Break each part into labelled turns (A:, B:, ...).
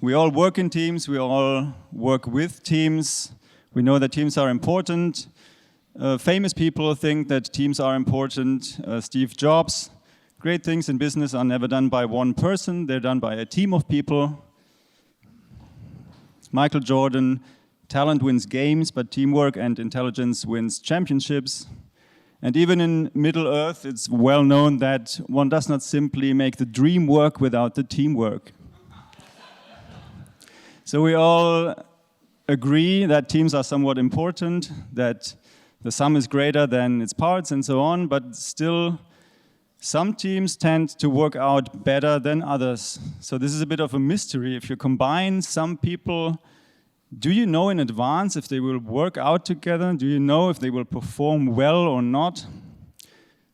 A: We all work in teams, we all work with teams. We know that teams are important. Famous people think that teams are important. Steve Jobs, great things in business are never done by one person, they're done by a team of people. Michael Jordan, talent wins games, but teamwork and intelligence wins championships. And even in Middle Earth, it's well known that one does not simply make the dream work without the teamwork. So we all agree that teams are somewhat important, that the sum is greater than its parts and so on, but still some teams tend to work out better than others. So this is a bit of a mystery. If you combine some people, do you know in advance if they will work out together? Do you know if they will perform well or not?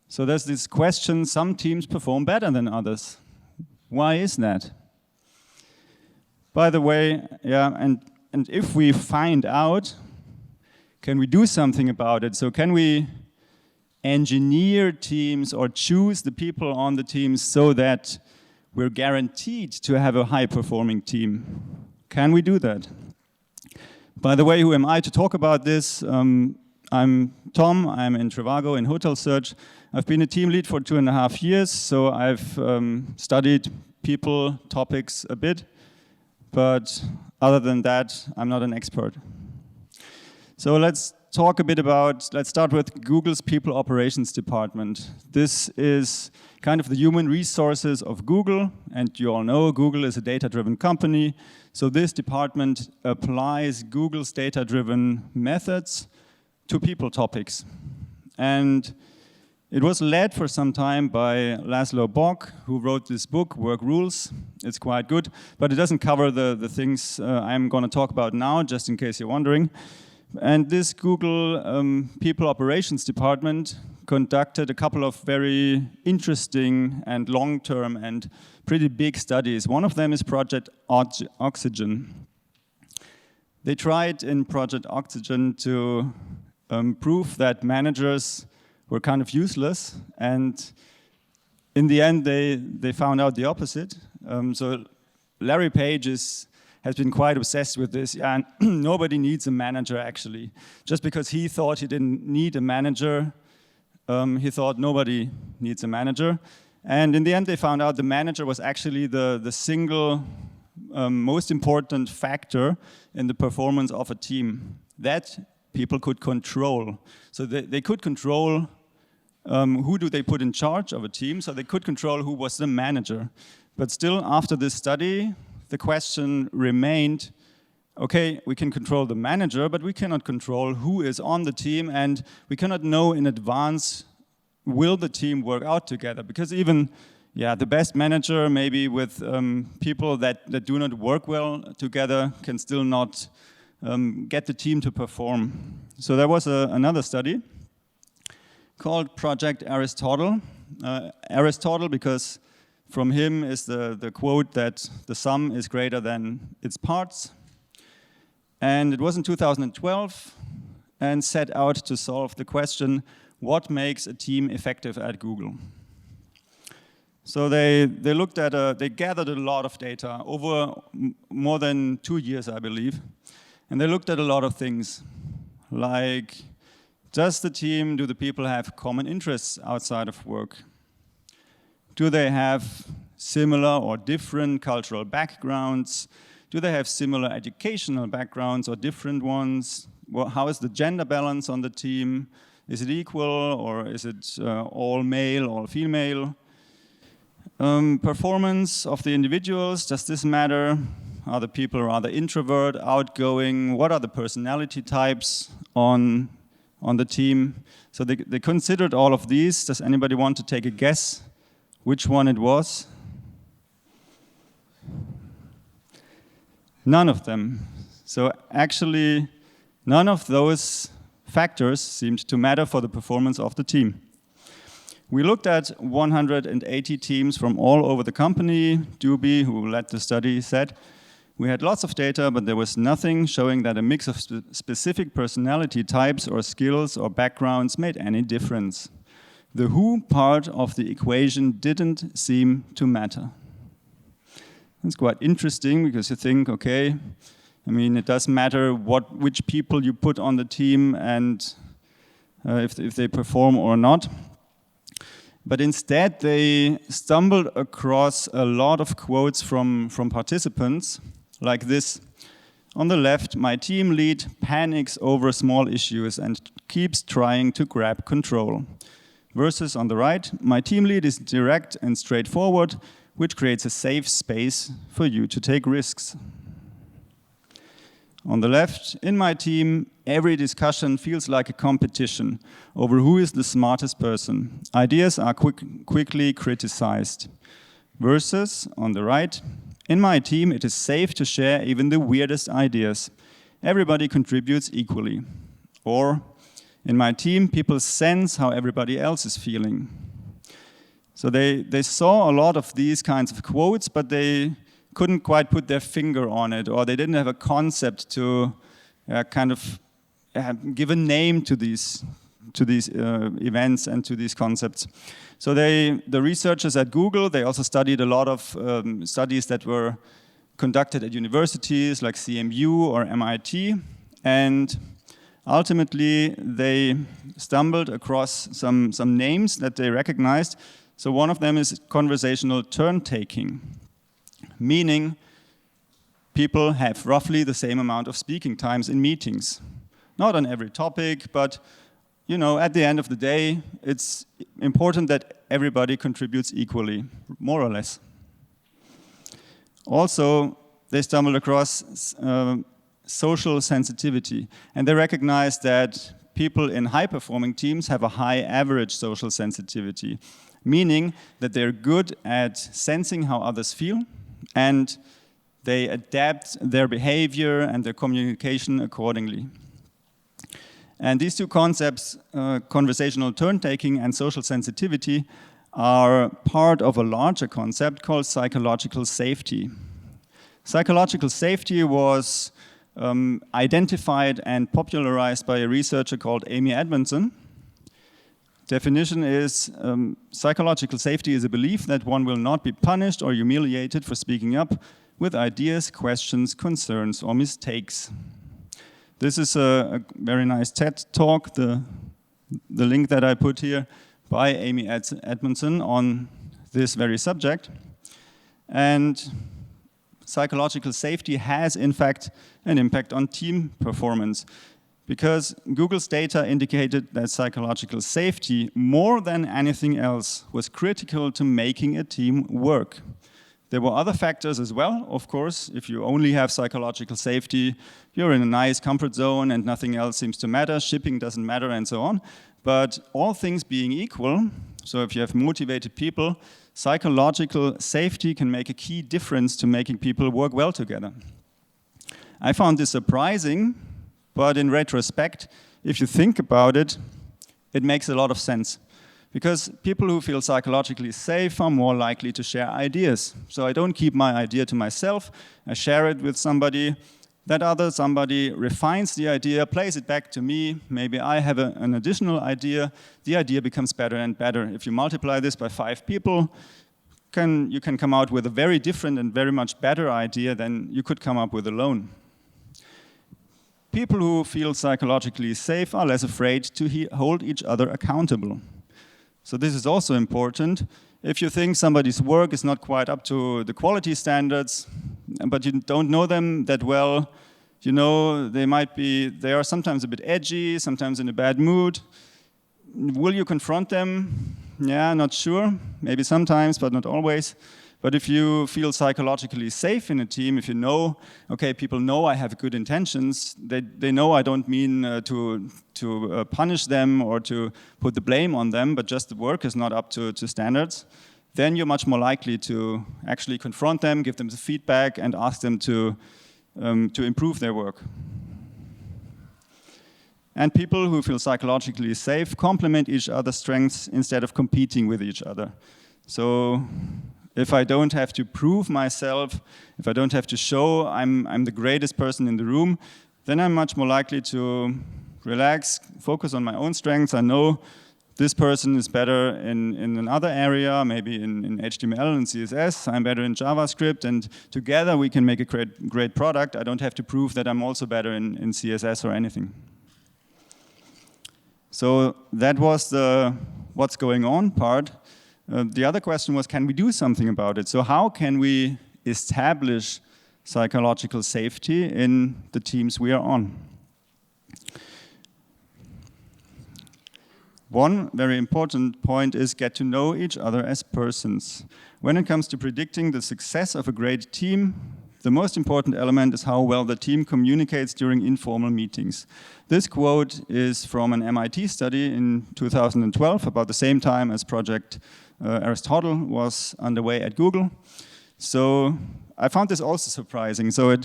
A: So there's this question, some teams perform better than others. Why is that? By the way, and if we find out, can we do something about it? So can we engineer teams or choose the people on the teams so that we're guaranteed to have a high-performing team? Can we do that? By the way, who am I to talk about this? I'm Tom, I'm in Trivago in hotel search. I've been a team lead for 2.5 years, so I've studied people, topics a bit. But other than that, I'm not an expert. So let's talk a bit about, let's start with Google's People Operations Department. This is kind of the human resources of Google, and you all know Google is a data-driven company. So this department applies Google's data-driven methods to people topics. And it was led for some time by Laszlo Bock, who wrote this book, Work Rules. It's quite good, but it doesn't cover the things I'm going to talk about now, just in case you're wondering. And this Google People Operations Department conducted a couple of very interesting and long-term and pretty big studies. One of them is Project Oxygen. They tried in Project Oxygen to prove that managers were kind of useless, and in the end they found out the opposite. So Larry Page has been quite obsessed with this, and nobody needs a manager actually. Just because he thought he didn't need a manager, he thought nobody needs a manager. And in the end they found out the manager was actually the single most important factor in the performance of a team. That people could control. So they could control who do they put in charge of a team, so they could control who was the manager. But still, after this study, the question remained, okay, we can control the manager, but we cannot control who is on the team, and we cannot know in advance, will the team work out together? Because even the best manager, maybe with people that do not work well together, can still not get the team to perform. So there was another study called Project Aristotle. Aristotle, because from him is the quote that the sum is greater than its parts. And it was in 2012 and set out to solve the question, what makes a team effective at Google? So they looked at, they gathered a lot of data over more than 2 years, I believe. And they looked at a lot of things, like, does the team, do the people have common interests outside of work? Do they have similar or different cultural backgrounds? Do they have similar educational backgrounds or different ones? Well, how is the gender balance on the team? Is it equal, or is it all male or female? Performance of the individuals, does this matter? Are the people rather introvert, outgoing? What are the personality types on the team? So they considered all of these. Does anybody want to take a guess which one it was? None of them. So actually, none of those factors seemed to matter for the performance of the team. We looked at 180 teams from all over the company. Doobie, who led the study, said, we had lots of data, but there was nothing showing that a mix of specific personality types or skills or backgrounds made any difference. The who part of the equation didn't seem to matter. It's quite interesting because you think, okay, I mean, it does matter which people you put on the team and if they perform or not. But instead, they stumbled across a lot of quotes from participants, like this. On the left, my team lead panics over small issues and keeps trying to grab control. Versus on the right, my team lead is direct and straightforward, which creates a safe space for you to take risks. On the left, in my team, every discussion feels like a competition over who is the smartest person. Ideas are quickly criticized. Versus, on the right, in my team, it is safe to share even the weirdest ideas. Everybody contributes equally. Or, in my team, people sense how everybody else is feeling. So they saw a lot of these kinds of quotes, but they couldn't quite put their finger on it, or they didn't have a concept to give a name to these events and to these concepts. So the researchers at Google, they also studied a lot of studies that were conducted at universities like CMU or MIT, and ultimately they stumbled across some names that they recognized. So one of them is conversational turn-taking, meaning people have roughly the same amount of speaking times in meetings. Not on every topic, but at the end of the day, it's important that everybody contributes equally, more or less. Also, they stumbled across social sensitivity, and they recognized that people in high-performing teams have a high average social sensitivity, meaning that they're good at sensing how others feel, and they adapt their behavior and their communication accordingly. And these two concepts, conversational turn-taking and social sensitivity, are part of a larger concept called psychological safety. Psychological safety was identified and popularized by a researcher called Amy Edmondson. Definition is, psychological safety is a belief that one will not be punished or humiliated for speaking up with ideas, questions, concerns, or mistakes. This is a very nice TED talk, the link that I put here, by Amy Edmondson on this very subject. And psychological safety has, in fact, an impact on team performance, because Google's data indicated that psychological safety, more than anything else, was critical to making a team work. There were other factors as well, of course. If you only have psychological safety, you're in a nice comfort zone and nothing else seems to matter, shipping doesn't matter, and so on. But all things being equal, so if you have motivated people, psychological safety can make a key difference to making people work well together. I found this surprising, but in retrospect, if you think about it, it makes a lot of sense. Because people who feel psychologically safe are more likely to share ideas. So I don't keep my idea to myself, I share it with somebody. Somebody refines the idea, plays it back to me, maybe I have an additional idea, the idea becomes better and better. If you multiply this by 5 people, you can come out with a very different and very much better idea than you could come up with alone. People who feel psychologically safe are less afraid to hold each other accountable. So this is also important. If you think somebody's work is not quite up to the quality standards, but you don't know them that well, they are sometimes a bit edgy, sometimes in a bad mood. Will you confront them? Yeah, not sure. Maybe sometimes, but not always. But if you feel psychologically safe in a team, if you know, okay, people know I have good intentions, they know I don't mean to punish them or to put the blame on them, but just the work is not up to standards, then you're much more likely to actually confront them, give them the feedback, and ask them to improve their work. And people who feel psychologically safe complement each other's strengths instead of competing with each other. So if I don't have to prove myself, if I don't have to show I'm the greatest person in the room, then I'm much more likely to relax, focus on my own strengths. I know this person is better in another area, maybe in HTML and CSS, I'm better in JavaScript, and together we can make a great product. I don't have to prove that I'm also better in CSS or anything. So that was the what's going on part. The other question was, can we do something about it? So how can we establish psychological safety in the teams we are on? One very important point is get to know each other as persons. When it comes to predicting the success of a great team, the most important element is how well the team communicates during informal meetings. This quote is from an MIT study in 2012, about the same time as Project Aristotle was underway at Google. So I found this also surprising. So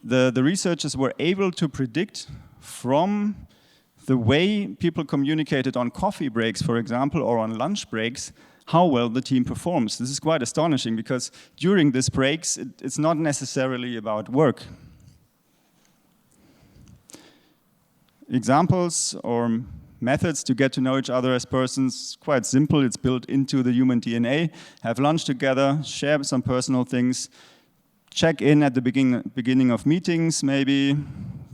A: the researchers were able to predict from the way people communicated on coffee breaks, for example, or on lunch breaks, how well the team performs. This is quite astonishing because during these breaks, it's not necessarily about work. Examples or methods to get to know each other as persons, quite simple. It's built into the human DNA. Have lunch together, share some personal things, check in at the beginning of meetings, maybe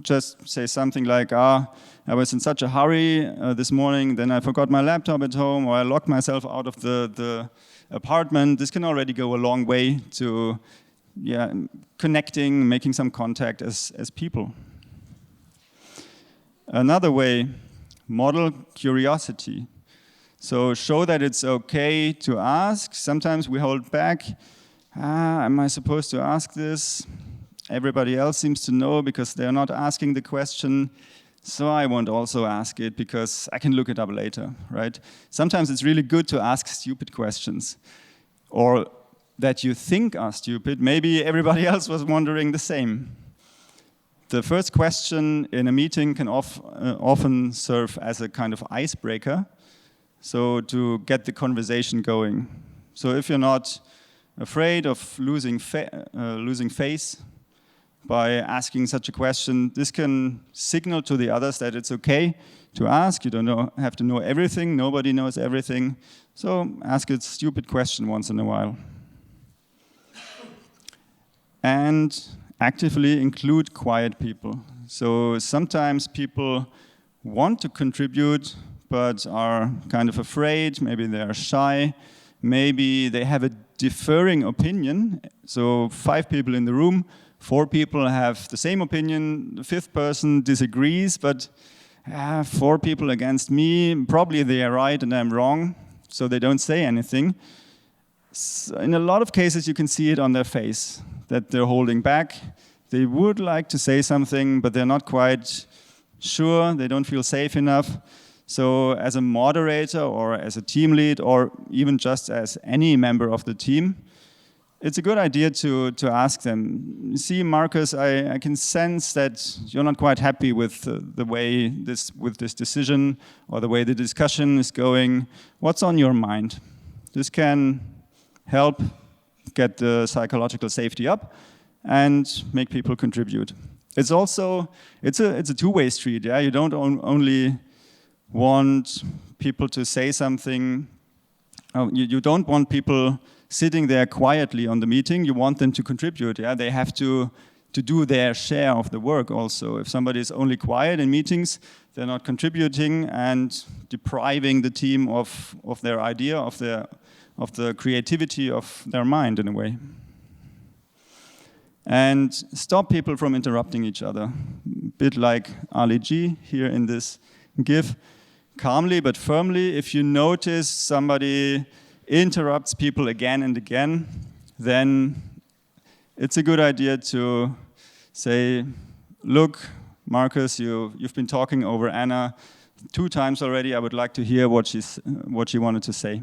A: just say something like, I was in such a hurry this morning, then I forgot my laptop at home, or I locked myself out of the apartment. This can already go a long way to connecting, making some contact as people. Another way, model curiosity. So show that it's okay to ask. Sometimes we hold back. Am I supposed to ask this? Everybody else seems to know because they're not asking the question. So I won't also ask it because I can look it up later, right? Sometimes it's really good to ask stupid questions or that you think are stupid. Maybe everybody else was wondering the same. The first question in a meeting can often serve as a kind of icebreaker, so to get the conversation going. So if you're not afraid of losing face by asking such a question, this can signal to the others that it's okay to ask. You don't have to know everything. Nobody knows everything. So ask a stupid question once in a while. And actively include quiet people. So sometimes people want to contribute but are kind of afraid. Maybe they are shy. Maybe they have a differing opinion. So 5 people in the room, 4 people have the same opinion, the 5th person disagrees, but 4 people against me, probably they are right and I'm wrong, so they don't say anything. So in a lot of cases you can see it on their face, that they're holding back. They would like to say something, but they're not quite sure, they don't feel safe enough. So as a moderator or as a team lead or even just as any member of the team, it's a good idea to ask them, see, Marcus, I can sense that you're not quite happy with the way with this decision or the way the discussion is going. What's on your mind? This can help get the psychological safety up and make people contribute. It's also, it's a two-way street, yeah? You don't only want people to say something, you don't want people sitting there quietly on the meeting, you want them to contribute. Yeah, they have to do their share of the work also. If somebody is only quiet in meetings, they're not contributing and depriving the team of their idea, of the creativity of their mind in a way. And stop people from interrupting each other. A bit like Ali G here in this GIF. Calmly but firmly, if you notice somebody interrupts people again and again, then it's a good idea to say, look, Marcus, you've been talking over Anna 2 times already. I would like to hear what she wanted to say.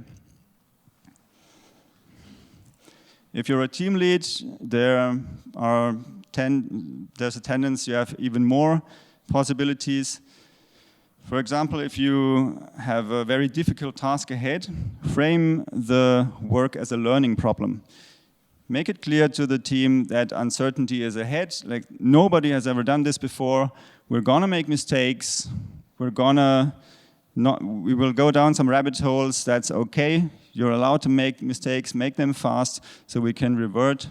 A: If you're a team lead, there's a tendency you have even more possibilities. For example, if you have a very difficult task ahead, frame the work as a learning problem. Make it clear to the team that uncertainty is ahead, like nobody has ever done this before. We're gonna make mistakes. We're gonna we will go down some rabbit holes. That's okay. You're allowed to make mistakes, make them fast, so we can revert,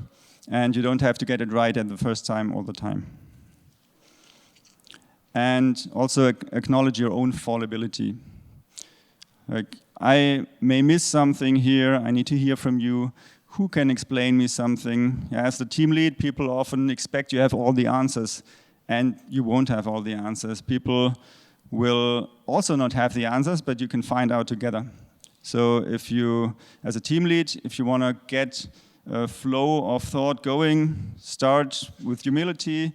A: and you don't have to get it right at the first time all the time. And also acknowledge your own fallibility. Like, I may miss something here, I need to hear from you. Who can explain me something? As the team lead, people often expect you have all the answers, and you won't have all the answers. People will also not have the answers, but you can find out together. So if you, as a team lead, if you want to get a flow of thought going, start with humility,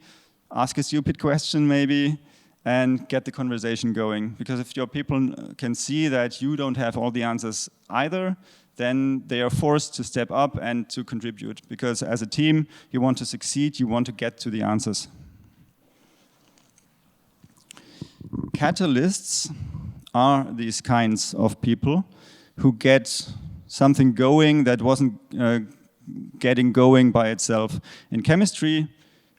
A: ask a stupid question maybe, and get the conversation going. Because if your people can see that you don't have all the answers either, then they are forced to step up and to contribute. Because as a team, you want to succeed, you want to get to the answers. Catalysts are these kinds of people who get something going that wasn't getting going by itself. In chemistry,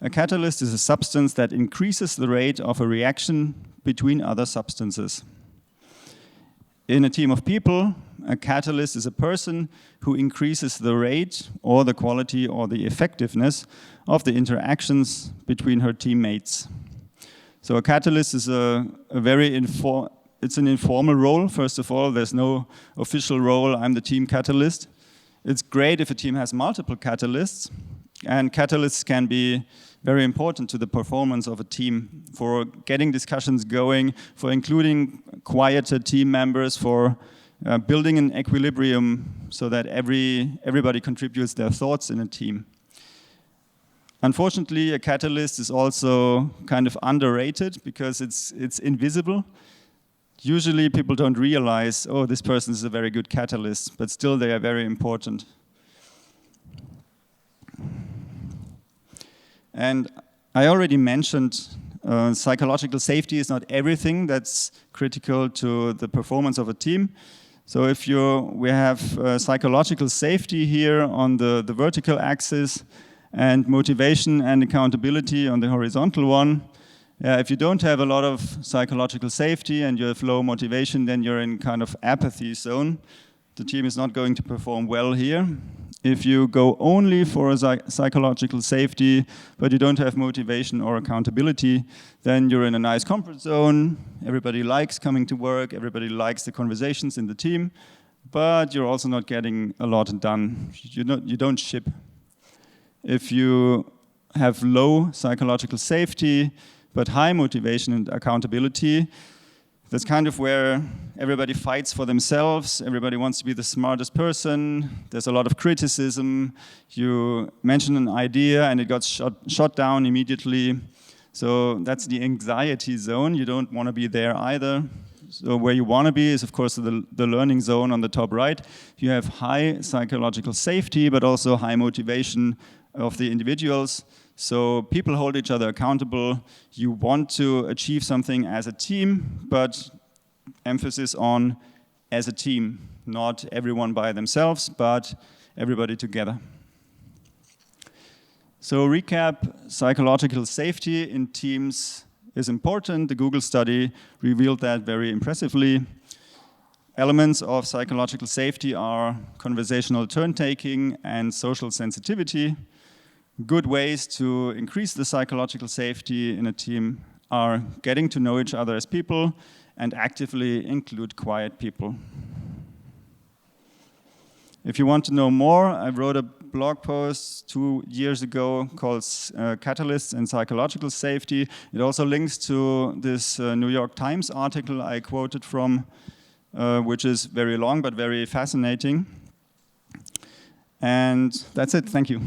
A: a catalyst is a substance that increases the rate of a reaction between other substances. In a team of people, a catalyst is a person who increases the rate or the quality or the effectiveness of the interactions between her teammates. So a catalyst is a very it's an informal role, first of all. There's no official role, I'm the team catalyst. It's great if a team has multiple catalysts, and catalysts can be very important to the performance of a team, for getting discussions going, for including quieter team members, for building an equilibrium so that everybody contributes their thoughts in a team. Unfortunately, a catalyst is also kind of underrated because it's invisible. Usually people don't realize, oh, this person is a very good catalyst, but still they are very important. And I already mentioned psychological safety is not everything that's critical to the performance of a team. So if we have psychological safety here on the vertical axis, and motivation and accountability on the horizontal one. If you don't have a lot of psychological safety and you have low motivation, then you're in kind of apathy zone. The team is not going to perform well here. If you go only for a psychological safety, but you don't have motivation or accountability, then you're in a nice comfort zone. Everybody likes coming to work. Everybody likes the conversations in the team, but you're also not getting a lot done. You don't ship. If you have low psychological safety, but high motivation and accountability, that's kind of where everybody fights for themselves. Everybody wants to be the smartest person. There's a lot of criticism. You mention an idea and it got shot down immediately. So that's the anxiety zone. You don't want to be there either. So where you want to be is, of course, the learning zone on the top right. You have high psychological safety, but also high motivation of the individuals. So people hold each other accountable. You want to achieve something as a team, but emphasis on as a team. Not everyone by themselves, but everybody together. So recap, psychological safety in teams is important. The Google study revealed that very impressively. Elements of psychological safety are conversational turn-taking and social sensitivity. Good ways to increase the psychological safety in a team are getting to know each other as people and actively include quiet people. If you want to know more, I wrote a blog post 2 years ago called Catalysts and Psychological Safety. It also links to this New York Times article I quoted from, which is very long but very fascinating. And that's it. Thank you.